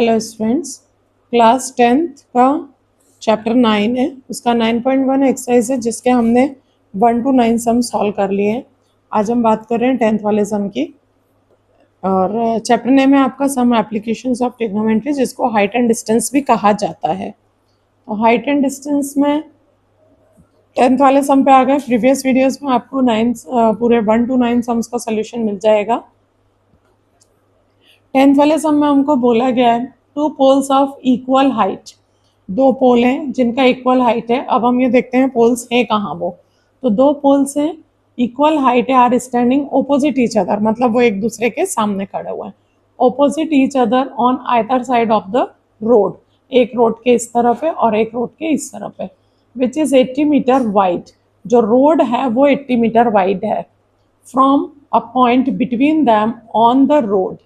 Hello students, class 10th का chapter 9 है, उसका 9.1 एक्सरसाइज है जिसके हमने 1 to 9 सम सॉल्व कर लिए हैं। आज हम बात कर रहे हैं 10th वाले सम की और चैप्टर नेम है आपका सम एप्लीकेशंस ऑफ ट्रिग्नोमेट्री, जिसको हाइट एंड डिस्टेंस भी कहा जाता है। तो हाइट एंड डिस्टेंस में 10th वाले सम पे आ गए। प्रीवियस वीडियोस में आपको पूरे 1 to 9 सम्स का सोल्यूशन मिल जाएगा। 10th वाले सम में हमको बोला गया है two poles of equal height, दो पोल हैं जिनका इक्वल हाइट है। अब हम ये देखते हैं पोल्स है कहाँ वो। तो दो पोल्स हैं, इक्वल हाइट है, are standing opposite each other, मतलब वो एक दूसरे के सामने खड़े हुए हैं। Opposite each other on either side of the road, एक रोड के इस तरफ है और एक रोड के इस तरफ है, विच इज 80 मीटर वाइड। जो रोड है वो 80 मीटर वाइड है। From a point between them on the road,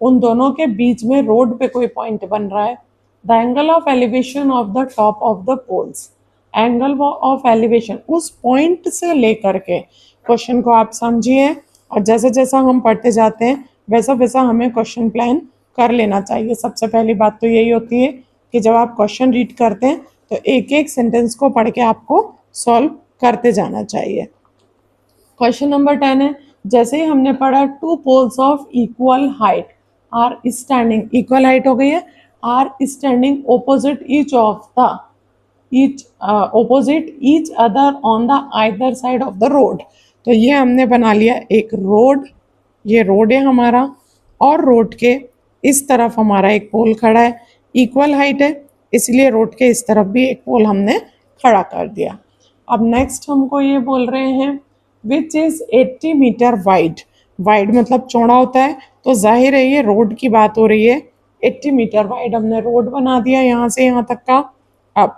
उन दोनों के बीच में रोड पे कोई पॉइंट बन रहा है। The angle of elevation of the top of the poles, angle of elevation उस पॉइंट से लेकर के, क्वेश्चन को आप समझिए और जैसे जैसा हम पढ़ते जाते हैं वैसा वैसा हमें क्वेश्चन प्लान कर लेना चाहिए। सबसे पहली बात तो यही होती है कि जब आप क्वेश्चन रीड करते हैं तो एक एक सेंटेंस को पढ़ के आपको सॉल्व करते जाना चाहिए। क्वेश्चन नंबर 10 है, जैसे ही हमने पढ़ा two poles of equal height are standing, equal height हो गई है, are standing opposite each other on the either side of the road. तो ये हमने बना लिया एक रोड, ये रोड है हमारा और रोड के इस तरफ हमारा एक पोल खड़ा है। इक्वल हाइट है इसलिए रोड के इस तरफ भी एक पोल हमने खड़ा कर दिया। अब नेक्स्ट हमको ये बोल रहे हैं which is 80 metre wide, wide मतलब चौड़ा होता है, तो जाहिर है ये रोड की बात हो रही है। 80 मीटर वाइड हमने रोड बना दिया यहाँ से यहाँ तक का। अब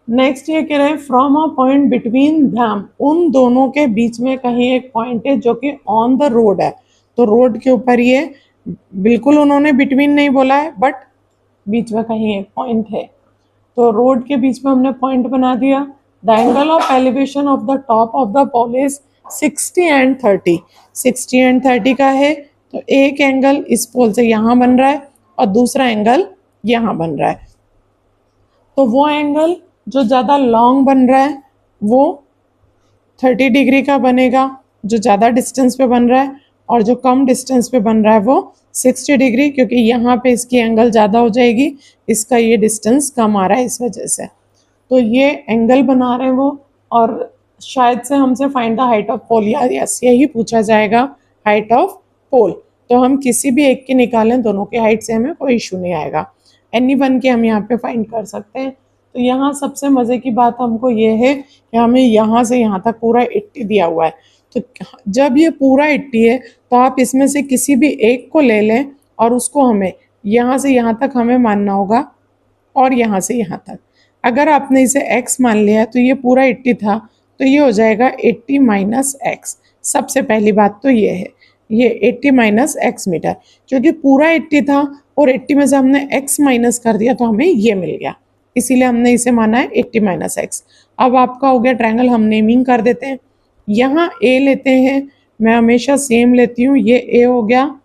नेक्स्ट ये कह रहे हैं from a point between them, उन दोनों के बीच में कहीं एक पॉइंट है जो कि ऑन द रोड है। तो रोड के ऊपर ये बिल्कुल उन्होंने बिटवीन नहीं बोला है, बट बीच में कहीं एक पॉइंट है। तो रोड के बीच में हमने पॉइंट बना दिया। The angle of elevation of the top of the pole is 60 and 30, 60 and 30 का है। तो एक एंगल इस पोल से यहाँ बन रहा है और दूसरा एंगल यहाँ बन रहा है। तो वो एंगल जो ज़्यादा लॉन्ग बन रहा है वो 30 डिग्री का बनेगा, जो ज़्यादा डिस्टेंस पे बन रहा है, और जो कम डिस्टेंस पे बन रहा है वो 60 डिग्री, क्योंकि यहाँ पे इसकी एंगल ज़्यादा हो जाएगी, इसका ये डिस्टेंस कम आ रहा है इस वजह से। तो ये एंगल बना रहे हैं वो, और शायद से हमसे फाइंड द हाइट ऑफ पोल, या यस यही पूछा जाएगा हाइट ऑफ पोल। तो हम किसी भी एक की निकालें, दोनों की हाइट से हमें कोई इशू नहीं आएगा। एनी वन की हम यहाँ पे फाइंड कर सकते हैं। तो यहाँ सबसे मज़े की बात हमको ये है कि हमें यहाँ से यहाँ तक पूरा 80 दिया हुआ है। तो जब ये पूरा 80 है तो आप इसमें से किसी भी एक को ले लें और उसको हमें यहाँ से यहाँ तक हमें मानना होगा, और यहाँ से यहाँ तक। अगर आपने इसे x मान लिया है तो ये पूरा 80 था, तो ये हो जाएगा 80 माइनस एक्स। सबसे पहली बात तो ये है, ये 80 माइनस एक्स मीटर, क्योंकि पूरा 80 था और 80 में से हमने x माइनस कर दिया तो हमें ये मिल गया, इसीलिए हमने इसे माना है 80 माइनस एक्स। अब आपका हो गया ट्रायंगल, हम नेमिंग कर देते हैं। यहाँ a लेते हैं, मैं हमेशा सेम लेती हूँ, ये a हो गया,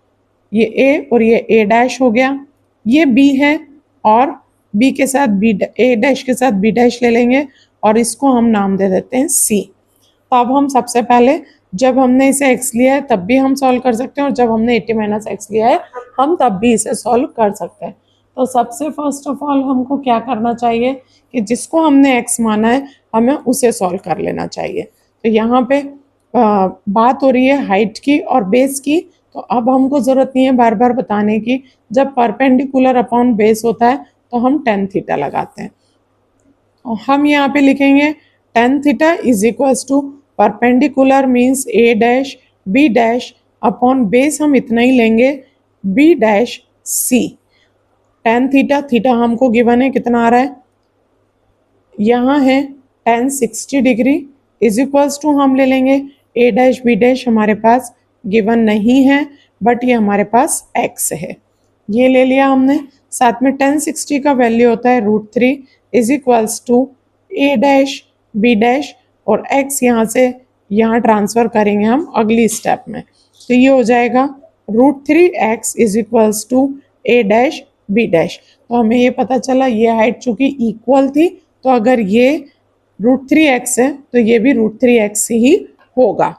ये a और ये a डैश हो गया, ये b है और b के साथ b, a डैश के साथ b डैश ले लेंगे और इसको हम नाम दे देते हैं c। तो अब हम सबसे पहले, जब हमने इसे x लिया है तब भी हम सॉल्व कर सकते हैं, और जब हमने 80 माइनस एक्स लिया है हम तब भी इसे सॉल्व कर सकते हैं। तो सबसे फर्स्ट ऑफ ऑल हमको क्या करना चाहिए कि जिसको हमने x माना है हमें उसे सॉल्व कर लेना चाहिए। तो यहाँ पे बात हो रही है हाइट की और बेस की, तो अब हमको ज़रूरत नहीं है बार बार बताने की। जब परपेंडिकुलर अपॉन बेस होता है तो हम tan थीटा लगाते हैं। और हम यहाँ पे लिखेंगे tan theta is equals to perpendicular means a dash b dash upon base हम इतना ही लेंगे b dash c। tan theta, theta हमको गिवन है, कितना आ रहा है, यहाँ है tan 60 degree is equals to हम ले लेंगे a डैश b डैश, हमारे पास गिवन नहीं है बट ये हमारे पास x है, ये ले लिया हमने। साथ में tan 60 का वैल्यू होता है √3 is equals to a dash b dash, और x यहाँ से यहाँ ट्रांसफ़र करेंगे हम अगली स्टेप में। तो ये हो जाएगा √3x is equals to A dash B dash. तो हमें ये पता चला ये हाइट चूंकि इक्वल थी, तो अगर ये √3x है तो ये भी √3x ही होगा।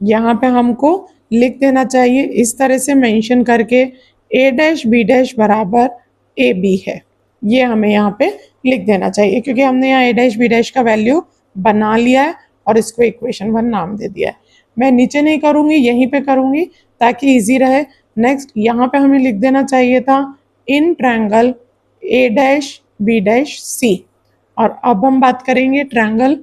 यहाँ पे हमको लिख देना चाहिए इस तरह से मेंशन करके ए डैश बी डैश बराबर ए बी है, ये हमें यहाँ पे लिख देना चाहिए क्योंकि हमने यहाँ ए डैश बी डैश का वैल्यू बना लिया है और इसको इक्वेशन 1 नाम दे दिया है। मैं नीचे नहीं करूँगी, यहीं पे करूँगी ताकि इजी रहे। नेक्स्ट यहाँ पे हमें लिख देना चाहिए था in triangle A dash B dash C. और अब हम बात करेंगे ट्रायंगल,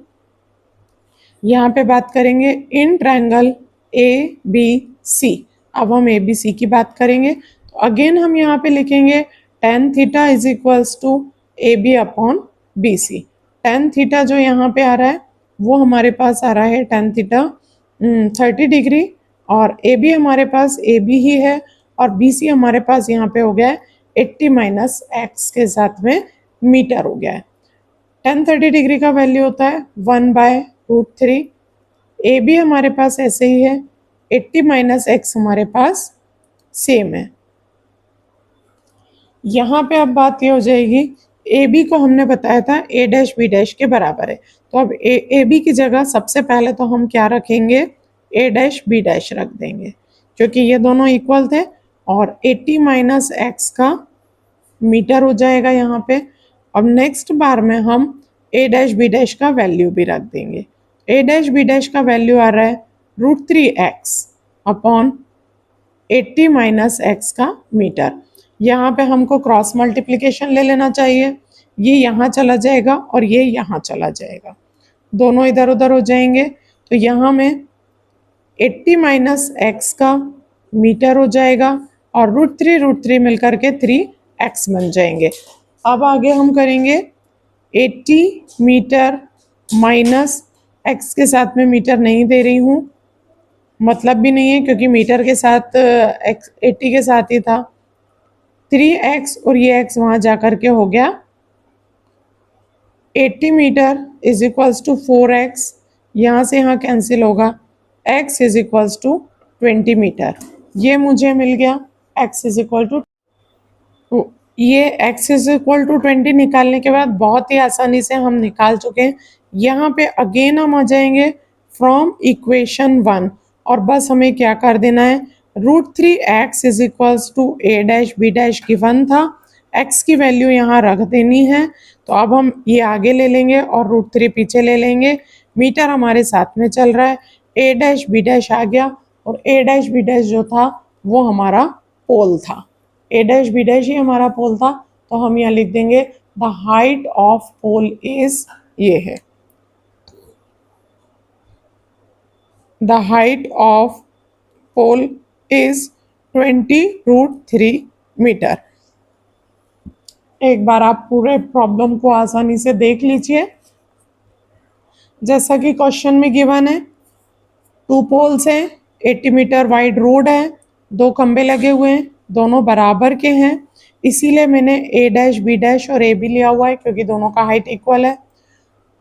यहाँ पे बात करेंगे इन ट्रायंगल ए बी सी। अब हम ए बी सी की बात करेंगे तो अगेन हम यहाँ पे लिखेंगे tan theta is equals to A B upon B C. tan theta जो यहाँ पे आ रहा है वो हमारे पास आ रहा है tan थीटा 30 डिग्री, और ए बी हमारे पास ए बी ही है, और बी सी हमारे पास यहाँ पे हो गया है 80 माइनस एक्स के साथ में मीटर हो गया है। tan 30 डिग्री का वैल्यू होता है 1/√3। ए बी हमारे पास ऐसे ही है, 80 माइनस एक्स हमारे पास सेम है। यहाँ पे अब बात ये हो जाएगी ए बी को हमने बताया था ए डैश बी डैश के बराबर है, तो अब ए बी की जगह सबसे पहले तो हम क्या रखेंगे, ए डैश बी डैश रख देंगे क्योंकि ये दोनों इक्वल थे, और 80 माइनस एक्स का मीटर हो जाएगा यहाँ पे। अब नेक्स्ट बार में हम ए डैश बी डैश का वैल्यू भी रख देंगे। ए डैश बी डैश का वैल्यू आ रहा है √3x अपॉन 80 माइनस एक्स का मीटर। यहाँ पे हमको क्रॉस मल्टीप्लिकेशन ले लेना चाहिए, ये यहाँ चला जाएगा और ये यहाँ चला जाएगा, दोनों इधर उधर हो जाएंगे। तो यहाँ में 80 माइनस एक्स का मीटर हो जाएगा और √3 मिलकर के 3x बन जाएंगे। अब आगे हम करेंगे 80 मीटर माइनस एक्स के साथ में मीटर नहीं दे रही हूँ, मतलब भी नहीं है क्योंकि मीटर के साथ 80 के साथ ही था, 3x और ये x वहाँ जा कर के हो गया 80 metre is equals to 4x, यहाँ से यहाँ कैंसिल होगा, x is equals to 20 metre, ये मुझे मिल गया x इज इक्वल टू, ये x इज इक्वल टू 20 निकालने के बाद बहुत ही आसानी से हम निकाल चुके हैं। यहाँ पे अगेन हम आ जाएंगे फ्रॉम इक्वेशन 1 और बस हमें क्या कर देना है, √3x is equals to A dash B dash given था, x की वैल्यू यहाँ रख देनी है। तो अब हम ये आगे ले लेंगे और √3 पीछे ले लेंगे, मीटर हमारे साथ में चल रहा है, ए डैश बी डैश आ गया और ए डैश बी डैश जो था वो हमारा पोल था, ए डैश बी डैश ही हमारा पोल था। तो हम यहाँ लिख देंगे the height of pole is, ये है the height of pole is 20√3 metre. एक बार आप पूरे प्रॉब्लम को आसानी से देख लीजिए। जैसा कि क्वेश्चन में गिवन है, 2 पोल्स हैं, 80 मीटर वाइड रोड है, 2 खंबे लगे हुए हैं, दोनों बराबर के हैं, इसीलिए मैंने ए डैश बी डैश और ए बी लिया हुआ है क्योंकि दोनों का हाइट इक्वल है।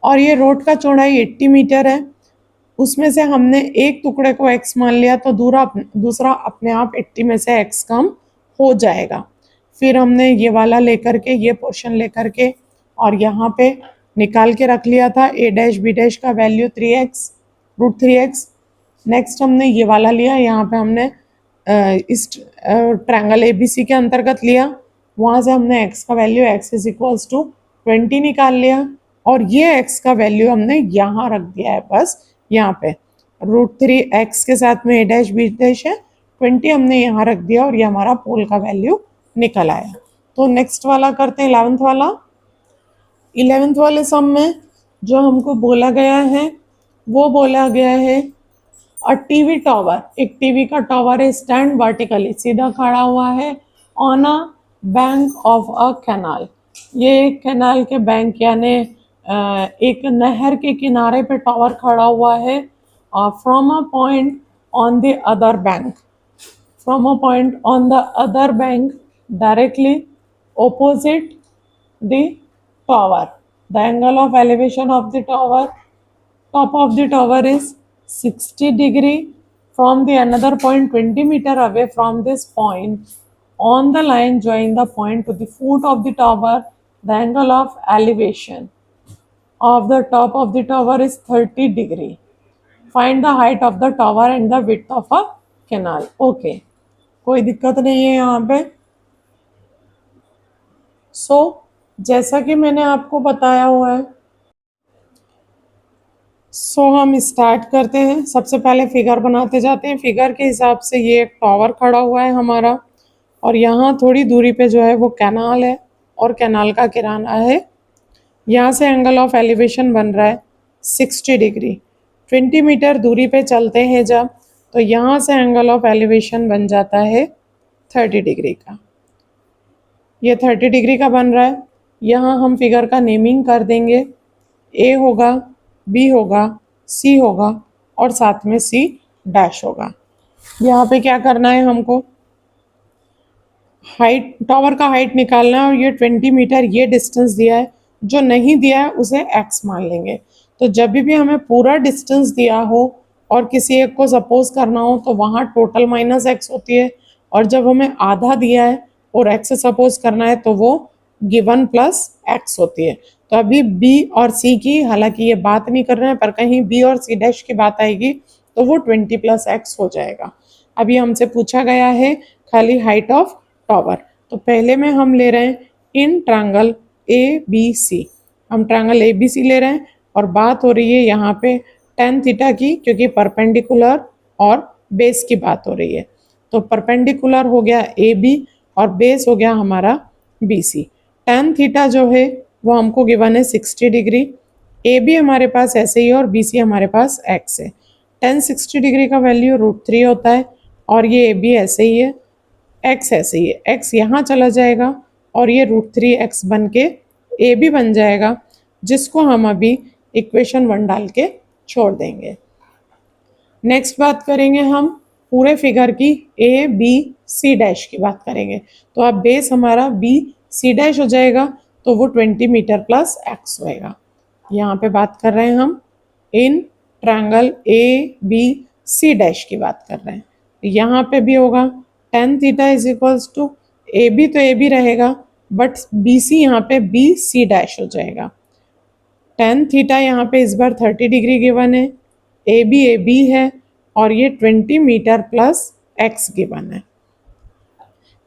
और ये रोड का चौड़ाई 80 मीटर है, उसमें से हमने एक टुकड़े को x मान लिया तो दूसरा अपने आप 80 में से x कम हो जाएगा। फिर हमने ये वाला लेकर के, ये पोर्शन लेकर के और यहाँ पे निकाल के रख लिया था ए डैश बी डैश का वैल्यू 3x √3x। नेक्स्ट हमने ये वाला लिया, यहाँ पे हमने इस ट्रायंगल ABC के अंतर्गत लिया, वहाँ से हमने x का value x is equals to 20 निकाल लिया और ये x का वैल्यू हमने यहाँ रख दिया है, बस यहाँ पे √3x के साथ में ए डैश बी डैश है, 20 हमने यहाँ रख दिया और ये हमारा पोल का वैल्यू निकल आया। तो नेक्स्ट वाला करते हैं 11th वाला। 11th वाले सम में जो हमको बोला गया है वो बोला गया है अ टीवी टावर, एक टीवी का टावर है, स्टैंड वर्टिकली, सीधा खड़ा हुआ है, on a bank of a canal, ये कैनाल के बैंक यानी एक नहर के किनारे पे टावर खड़ा हुआ है, from a point on the other bank, from a point on the other bank directly opposite the tower. The angle of elevation of the tower, top of the tower is 60 degree from the another point 20 meter away from this point. on the line join the point to the foot of the tower, the angle of elevation of the top of the tower is 30 degree. Find the height of the tower and the width of a canal. Okay, कोई दिक्कत नहीं है यहाँ पे। जैसा कि मैंने आपको बताया हुआ है, हम स्टार्ट करते हैं। सबसे पहले फिगर बनाते जाते हैं। फिगर के हिसाब से ये एक टावर खड़ा हुआ है हमारा, और यहाँ थोड़ी दूरी पे जो है वो कैनाल है, और कैनाल का किनारा है। यहाँ से एंगल ऑफ एलिवेशन बन रहा है 60 डिग्री। 20 मीटर दूरी पे चलते हैं जब, तो यहाँ से एंगल ऑफ एलिवेशन बन जाता है 30 डिग्री का। ये 30 डिग्री का बन रहा है। यहाँ हम फिगर का नेमिंग कर देंगे। ए होगा, बी होगा, सी होगा, और साथ में सी डैश होगा। यहाँ पे क्या करना है हमको, हाइट, टावर का हाइट निकालना है, और ये 20 मीटर ये डिस्टेंस दिया है। जो नहीं दिया है उसे एक्स मान लेंगे। तो जब भी हमें पूरा डिस्टेंस दिया हो और किसी एक को सपोज करना हो तो वहाँ टोटल माइनस एक्स होती है, और जब हमें आधा दिया है और एक्स सपोज करना है तो वो गिवन प्लस एक्स होती है। तो अभी बी और सी की हालांकि ये बात नहीं कर रहे हैं, पर कहीं बी और सी डैश की बात आएगी तो वो 20 प्लस एक्स हो जाएगा। अभी हमसे पूछा गया है खाली हाइट ऑफ टावर। तो पहले में हम ले रहे हैं इन ट्रायंगल ए बी सी। हम ट्रायंगल ए बी सी ले रहे हैं, और बात हो रही है यहाँ पे tan थीटा की, क्योंकि परपेंडिकुलर और बेस की बात हो रही है। तो परपेंडिकुलर हो गया ए बी और बेस हो गया हमारा बी सी। tan थीटा जो है वो हमको गिवन है 60 डिग्री। ए बी हमारे पास ऐसे ही है और बी सी हमारे पास एक्स है। tan 60 डिग्री का वैल्यू √3 होता है, और ये ए बी ऐसे ही है, एक्स ऐसे ही है। एक्स यहाँ चला जाएगा और ये √3x बन के ए बी बन जाएगा, जिसको हम अभी इक्वेशन 1 डाल के छोड़ देंगे। नेक्स्ट बात करेंगे हम पूरे फिगर की ए बी सी डैश की बात करेंगे। तो अब बेस हमारा बी सी डैश हो जाएगा, तो वो 20 मीटर प्लस एक्स होएगा। यहाँ पे बात कर रहे हैं हम in triangle A B C dash की बात कर रहे हैं। यहाँ पे भी होगा tan theta is equals to A B, तो ए बी रहेगा, बट बी सी यहाँ पे बी सी डैश हो जाएगा। tan थीटा यहाँ पे इस बार 30 डिग्री गिवन है, ए बी है, और ये 20 मीटर प्लस एक्स गिवन है।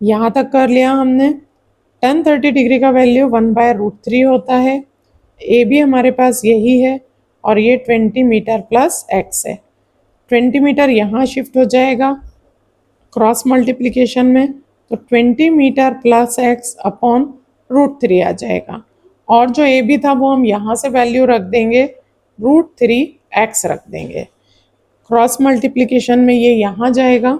यहाँ तक कर लिया हमने। tan 30 डिग्री का वैल्यू 1/√3 होता है। ए बी हमारे पास यही है, और ये 20 मीटर प्लस एक्स है। 20 मीटर यहाँ शिफ्ट हो जाएगा क्रॉस मल्टीप्लिकेशन में, तो 20 मीटर प्लस एक्स अपॉन √3 आ जाएगा। और जो ए बी था वो हम यहाँ से वैल्यू रख देंगे, √3x रख देंगे। क्रॉस मल्टीप्लिकेशन में ये यहाँ जाएगा,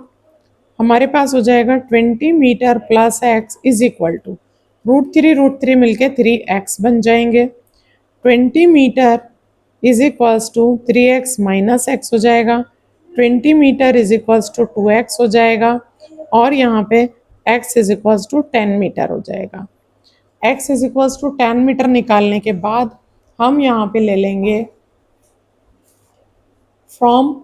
हमारे पास हो जाएगा 20 metre plus X is equal to √3 मिलके 3x बन जाएंगे। 20 metre is equals to 3x minus X हो जाएगा। 20 metre is equals to 2x हो जाएगा, और यहाँ पे x is equals to 10 metre हो जाएगा। x is equals to 10 metre निकालने के बाद हम यहाँ पे ले लेंगे फ्रॉम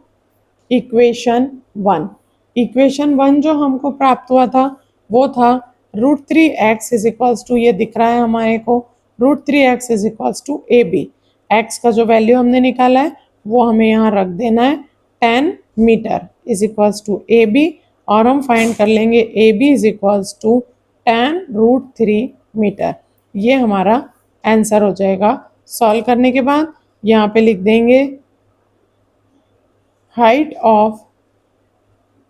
इक्वेशन 1। इक्वेशन 1 जो हमको प्राप्त हुआ था वो था √3x इज इक्वल्स टू, ये दिख रहा है हमारे को, √3x is equals to A B. X का जो वैल्यू हमने निकाला है वो हमें यहाँ रख देना है 10 metre is equals to A B, और हम फाइंड कर लेंगे A B is equals to 10√3 metre. ये हमारा आंसर हो जाएगा। सॉल्व करने के बाद यहाँ पे लिख देंगे height of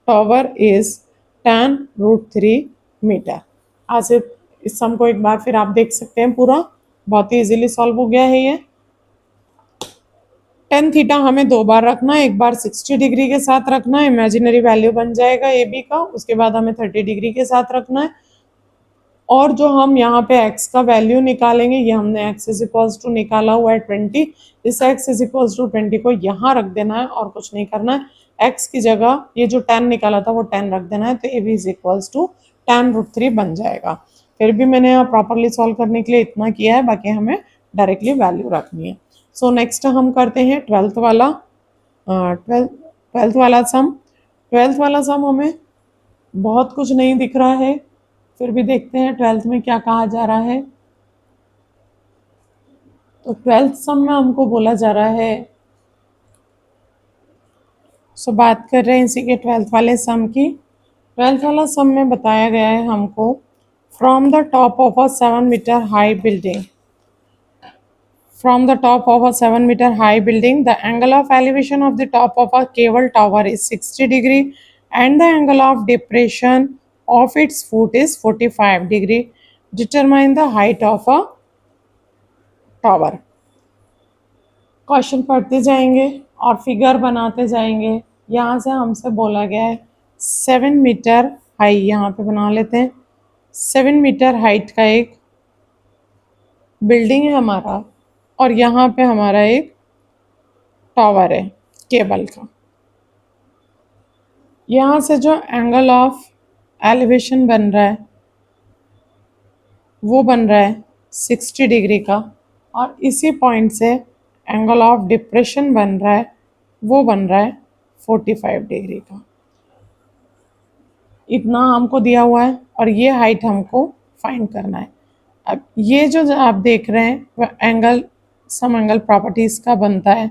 tower is 10√3 metre. आज इस सम को एक बार फिर आप देख सकते हैं, पूरा बहुत ही इजीली सॉल्व हो गया है ये। tan थीटा हमें 2 बार रखना है, एक बार 60 डिग्री के साथ रखना है, इमेजिनरी वैल्यू बन जाएगा ए बी का। उसके बाद हमें 30 डिग्री के साथ रखना है, और जो हम यहाँ पे x का वैल्यू निकालेंगे, ये हमने x इज इक्वल्स टू निकाला हुआ है 20, इस x इज इक्वल्स टू 20 को यहाँ रख देना है और कुछ नहीं करना है। x की जगह ये जो 10 निकाला था वो 10 रख देना है, तो A B is equals to 10√3 बन जाएगा। फिर भी मैंने यहाँ प्रॉपरली सॉल्व करने के लिए इतना किया है, बाकी हमें डायरेक्टली वैल्यू रखनी है। सो नेक्स्ट हम करते हैं 12th वाला सम। 12th वाला सम हमें बहुत कुछ नहीं दिख रहा है, फिर भी देखते हैं 12th में क्या कहा जा रहा है। तो 12th सम में हमको बोला जा रहा है, बात कर रहे हैं इसी के 12th वाले सम की। 12th वाला सम में बताया गया है हमको, from the top of a 7 metre high building, from the top of a 7 meter high building, the angle of elevation of the top of a cable tower is 60 degree and the angle of depression of its foot is 45 degree. Determine the height of a tower. Question पढ़ते जाएंगे और figure बनाते जाएंगे। यहाँ से हमसे बोला गया है 7 मीटर हाई, यहाँ पे बना लेते हैं। 7 मीटर हाइट का एक बिल्डिंग है हमारा और यहाँ पे हमारा एक टावर है केबल का। यहाँ से जो एंगल ऑफ एलिवेशन बन रहा है वो बन रहा है 60 डिग्री का और इसी पॉइंट से एंगल ऑफ डिप्रेशन बन रहा है वो बन रहा है 45 डिग्री का। इतना हमको दिया हुआ है और ये हाइट हमको फाइंड करना है। अब ये जो आप देख रहे हैं वह एंगल सम एंगल प्रॉपर्टीज़ का बनता है।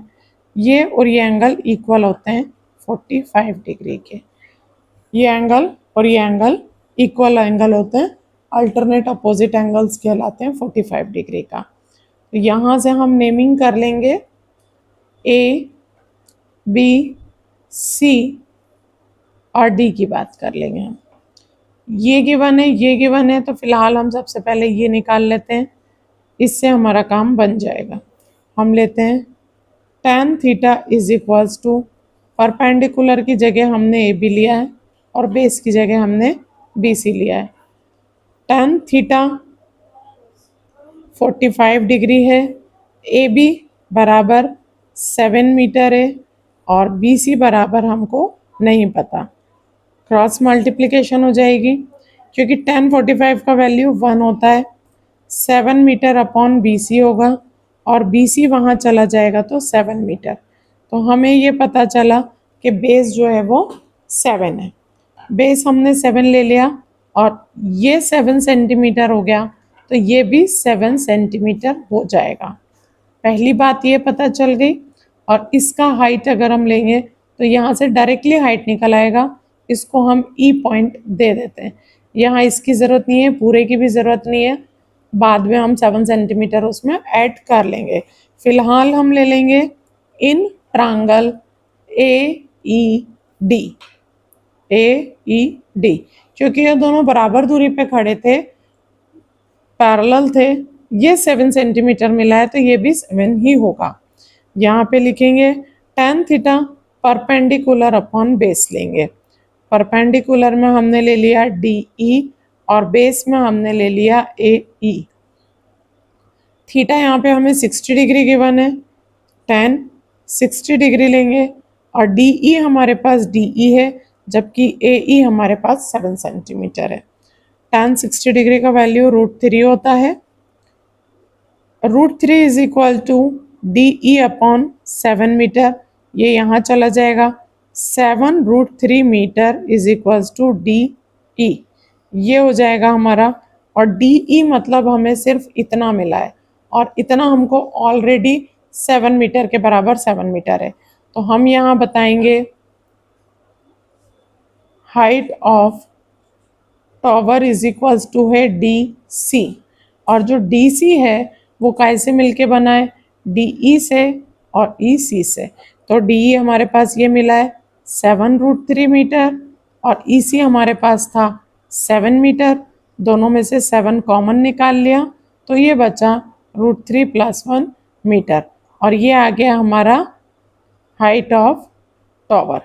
ये और ये एंगल इक्वल होते हैं 45 डिग्री के। ये एंगल और ये एंगल इक्वल एंगल होते हैं, अल्टरनेट अपोजिट एंगल्स कहलाते हैं 45 डिग्री का। तो यहाँ से हम नेमिंग कर लेंगे ए, बी, सी और डी की बात कर लेंगे हम। ये गिवन है, ये गिवन है, तो फिलहाल हम सबसे पहले ये निकाल लेते हैं, इससे हमारा काम बन जाएगा। हम लेते हैं tan theta is equals to, perpendicular की जगह हमने ए बी लिया है और बेस की जगह हमने बी सी लिया है। tan थीटा 45 डिग्री है, ए बी बराबर 7 मीटर है और बी सी बराबर हमको नहीं पता। क्रॉस मल्टीप्लिकेशन हो जाएगी क्योंकि tan 45 का वैल्यू 1 होता है, 7 मीटर अपॉन बी सी होगा और बी सी वहाँ चला जाएगा तो 7 मीटर। तो हमें ये पता चला कि बेस जो है वो 7 है। बेस हमने 7 ले लिया और ये 7 सेंटीमीटर हो गया तो ये भी 7 सेंटीमीटर हो जाएगा। पहली बात ये पता चल गई। और इसका हाइट अगर हम लेंगे तो यहाँ से डायरेक्टली हाइट निकल आएगा, इसको हम ई पॉइंट दे देते हैं। यहाँ इसकी ज़रूरत नहीं है, पूरे की भी ज़रूरत नहीं है, बाद में हम 7 सेंटीमीटर उसमें ऐड कर लेंगे। फिलहाल हम ले लेंगे इन ट्रायंगल ए ई डी, ए ई डी, क्योंकि ये दोनों बराबर दूरी पे खड़े थे, पैरेलल थे, ये 7 सेंटीमीटर मिला है तो ये भी 7 ही होगा। यहाँ पे लिखेंगे tan theta perpendicular upon base लेंगे। परपेंडिकुलर में हमने ले लिया डी ई और बेस में हमने ले लिया ए ई। थीटा यहाँ पे हमें 60 डिग्री गिवन है, tan 60 डिग्री लेंगे और डी ई हमारे पास डी ई है जबकि ए ई हमारे पास 7 सेंटीमीटर है। tan 60 डिग्री का वैल्यू √3 होता है। √3 is equal to D E upon 7 metre, ये यहाँ चला जाएगा। 7√3 metre is equals to D E, ये हो जाएगा हमारा। और डी ई मतलब हमें सिर्फ इतना मिला है और इतना हमको ऑलरेडी 7 मीटर के बराबर 7 मीटर है। तो हम यहाँ बताएंगे height of tower is equals to है डी सी, और जो डी सी है वो कैसे मिलके बना है, डी ई से और ई सी से। तो डी ई हमारे पास ये मिला है 7√3 मीटर और ई सी हमारे पास था 7 मीटर, दोनों में से 7 कॉमन निकाल लिया तो ये बचा √3 + 1 मीटर और ये आ गया हमारा हाइट ऑफ टावर।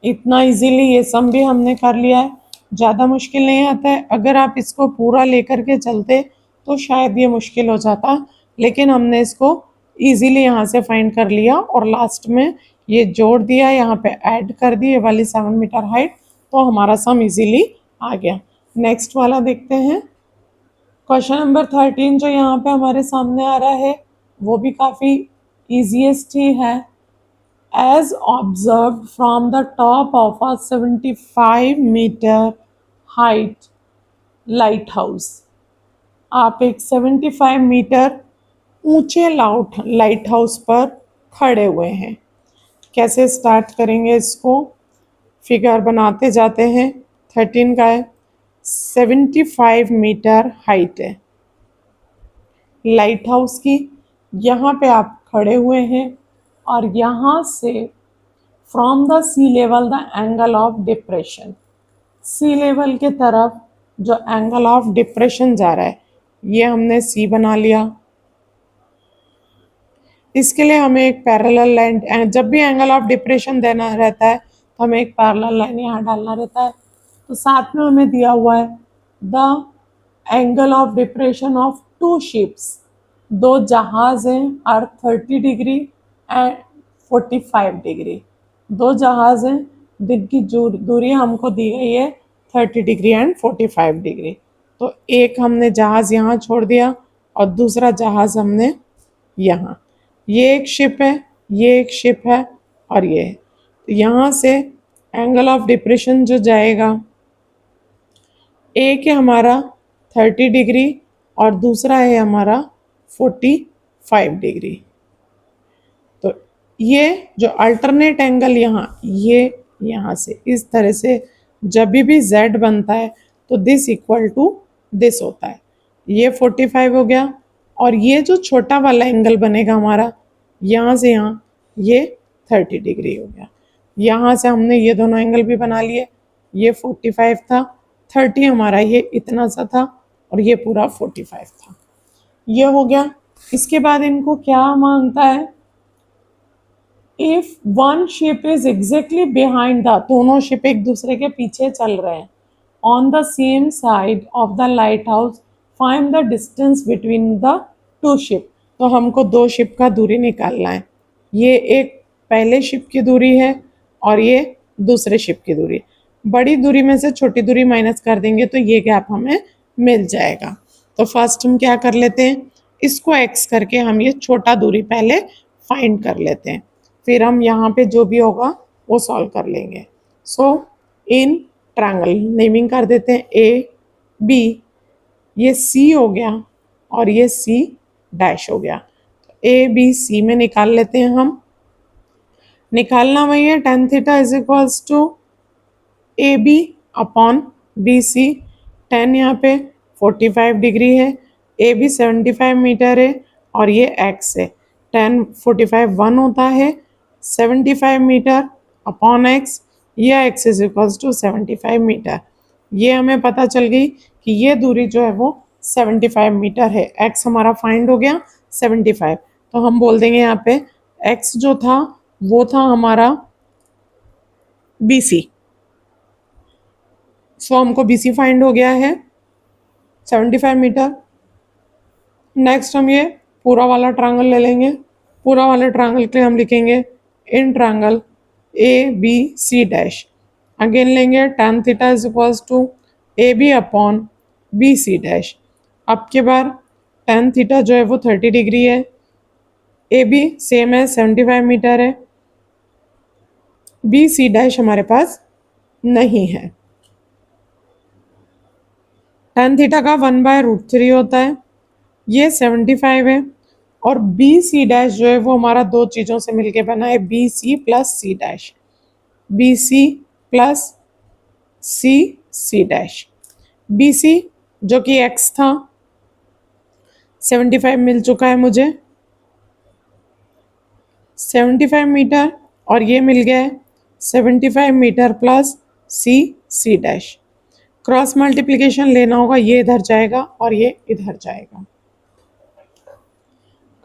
इतना इजीली ये सम भी हमने कर लिया है, ज़्यादा मुश्किल नहीं आता है। अगर आप इसको पूरा लेकर के चलते तो शायद ये मुश्किल हो जाता, लेकिन हमने इसको इजीली यहाँ से फाइंड कर लिया और लास्ट में ये जोड़ दिया, यहाँ पे ऐड कर दी ये वाली 7 मीटर हाइट, तो हमारा सम इजीली आ गया। नेक्स्ट वाला देखते हैं, क्वेश्चन नंबर 13 जो यहाँ पे हमारे सामने आ रहा है वो भी काफ़ी ईजीएस्ट ही है। As observed from the top of a 75 meter height light house. आप एक 75 मीटर ऊंचे लाइट हाउस पर खड़े हुए हैं। कैसे स्टार्ट करेंगे इसको? फिगर बनाते जाते हैं। 13 का है, 75 मीटर हाइट है लाइट हाउस की। यहाँ पे आप खड़े हुए हैं और यहाँ से from the sea level the angle of depression, sea level के तरफ जो एंगल ऑफ डिप्रेशन जा रहा है, ये हमने सी बना लिया। इसके लिए हमें एक पैरेलल लाइन, जब भी एंगल ऑफ डिप्रेशन देना रहता है तो हमें एक पैरेलल लाइन यहाँ डालना रहता है। तो साथ में हमें दिया हुआ है the angle of depression of two ships, दो जहाज हैं अर्थ 30 डिग्री एंड 45 डिग्री। दो जहाज हैं जिनकी दूरी हमको दी गई है 30 डिग्री एंड 45 डिग्री। तो एक हमने जहाज यहाँ छोड़ दिया और दूसरा जहाज हमने यहाँ। ये एक शिप है, ये एक शिप है और ये है। तो यहाँ से एंगल ऑफ डिप्रेशन जो जाएगा, एक है हमारा 30 डिग्री और दूसरा है हमारा 45 डिग्री। तो ये जो अल्टरनेट एंगल ये यहाँ से इस तरह से जब भी z बनता है तो दिस इक्वल टू दिस होता है। ये 45 हो गया और ये जो छोटा वाला एंगल बनेगा हमारा यहाँ से यहाँ, ये 30 डिग्री हो गया। यहाँ से हमने ये दोनों एंगल भी बना लिए। ये 45 था, 30 हमारा ये इतना सा था और ये पूरा 45 था। ये हो गया। इसके बाद इनको क्या मांगता है? If one ship is exactly behind the, दोनों शिप एक दूसरे के पीछे चल रहे हैं, on the same side of the light house, find the distance between the two ship. तो हमको दो शिप का दूरी निकालना है। ये एक पहले शिप की दूरी है और ये दूसरे शिप की दूरी। बड़ी दूरी में से छोटी दूरी माइनस कर देंगे तो ये गैप हमें मिल जाएगा। तो फर्स्ट हम क्या कर लेते हैं, इसको x करके हम ये छोटा दूरी पहले फाइंड कर लेते हैं, फिर हम यहाँ पे जो भी होगा वो सॉल्व कर लेंगे। सो इन ट्रायंगल नेमिंग कर देते हैं ए बी, ये सी हो गया और ये सी डैश हो गया। ए बी सी में निकाल लेते हैं हम। निकालना वही है, tan theta is equals to A B upon B C. tan यहाँ पे 45 डिग्री है, ए बी 75 मीटर है और ये x है। tan 45 1 होता है, 75 मीटर अपॉन x, ये x is equals to 75 metre. ये हमें पता चल गई कि ये दूरी जो है वो 75 मीटर है। x हमारा फाइंड हो गया 75। तो हम बोल देंगे यहाँ पे x जो था वो था हमारा BC। सो हमको BC फाइंड हो गया है 75 मीटर। नेक्स्ट हम ये पूरा वाला ट्रायंगल ले लेंगे। पूरा वाले ट्रायंगल के लिए हम लिखेंगे in triangle ABC dash. Again लेंगे tan theta is equals to AB upon BC dash. अब के बार tan थीटा जो है वो 30 डिग्री है, AB सेम है 75 मीटर है, BC डैश हमारे पास नहीं है। tan थीटा का 1/√3 होता है, ये 75 है और BC डैश जो है वो हमारा दो चीज़ों से मिलके बना है, BC plus C dash, BC plus C dash. BC जो कि x था 75 मिल चुका है मुझे 75 मीटर और ये मिल गया है 75 metre plus C dash. Cross multiplication लेना होगा, ये इधर जाएगा और ये इधर जाएगा।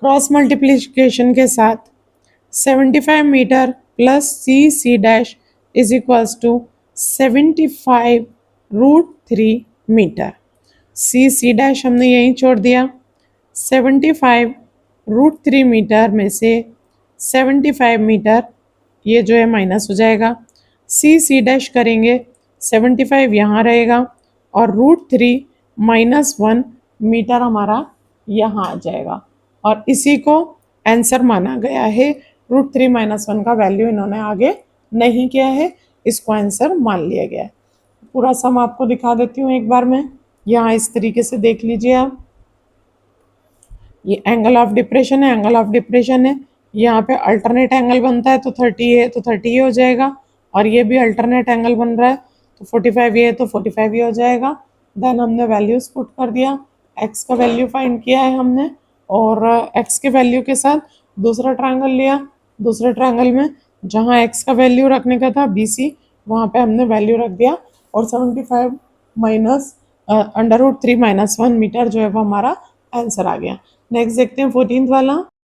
क्रॉस मल्टीप्लिकेशन के साथ 75 metre plus C dash is equals to 75√3 metre. C dash हमने यहीं छोड़ दिया। 75√3 मीटर में से 75 मीटर ये जो है माइनस हो जाएगा। C डैश करेंगे 75 यहाँ रहेगा और √3 -1 मीटर हमारा यहाँ आ जाएगा और इसी को आंसर माना गया है। √3 -1 का वैल्यू इन्होंने आगे नहीं किया है, इसको आंसर मान लिया गया है। पूरा सम आपको दिखा देती हूँ एक बार मैं। यहाँ इस तरीके से देख लीजिए आप, ये एंगल ऑफ डिप्रेशन है, एंगल ऑफ डिप्रेशन है। यहाँ पे अल्टरनेट एंगल बनता है तो 30 है तो 30 ही हो जाएगा, और ये भी अल्टरनेट एंगल बन रहा है तो 45 ये है तो 45 ही हो जाएगा। देन हमने वैल्यूज पुट कर दिया, एक्स का वैल्यू फाइंड किया है हमने, और एक्स के वैल्यू के साथ दूसरा ट्रायंगल लिया। दूसरे ट्रायंगल में जहाँ एक्स का वैल्यू रखने का था BC, वहाँ पे हमने वैल्यू रख दिया, और 75 माइनस √3 - 1 मीटर जो है वो हमारा आंसर आ गया। नेक्स्ट देखते हैं 14th वाला।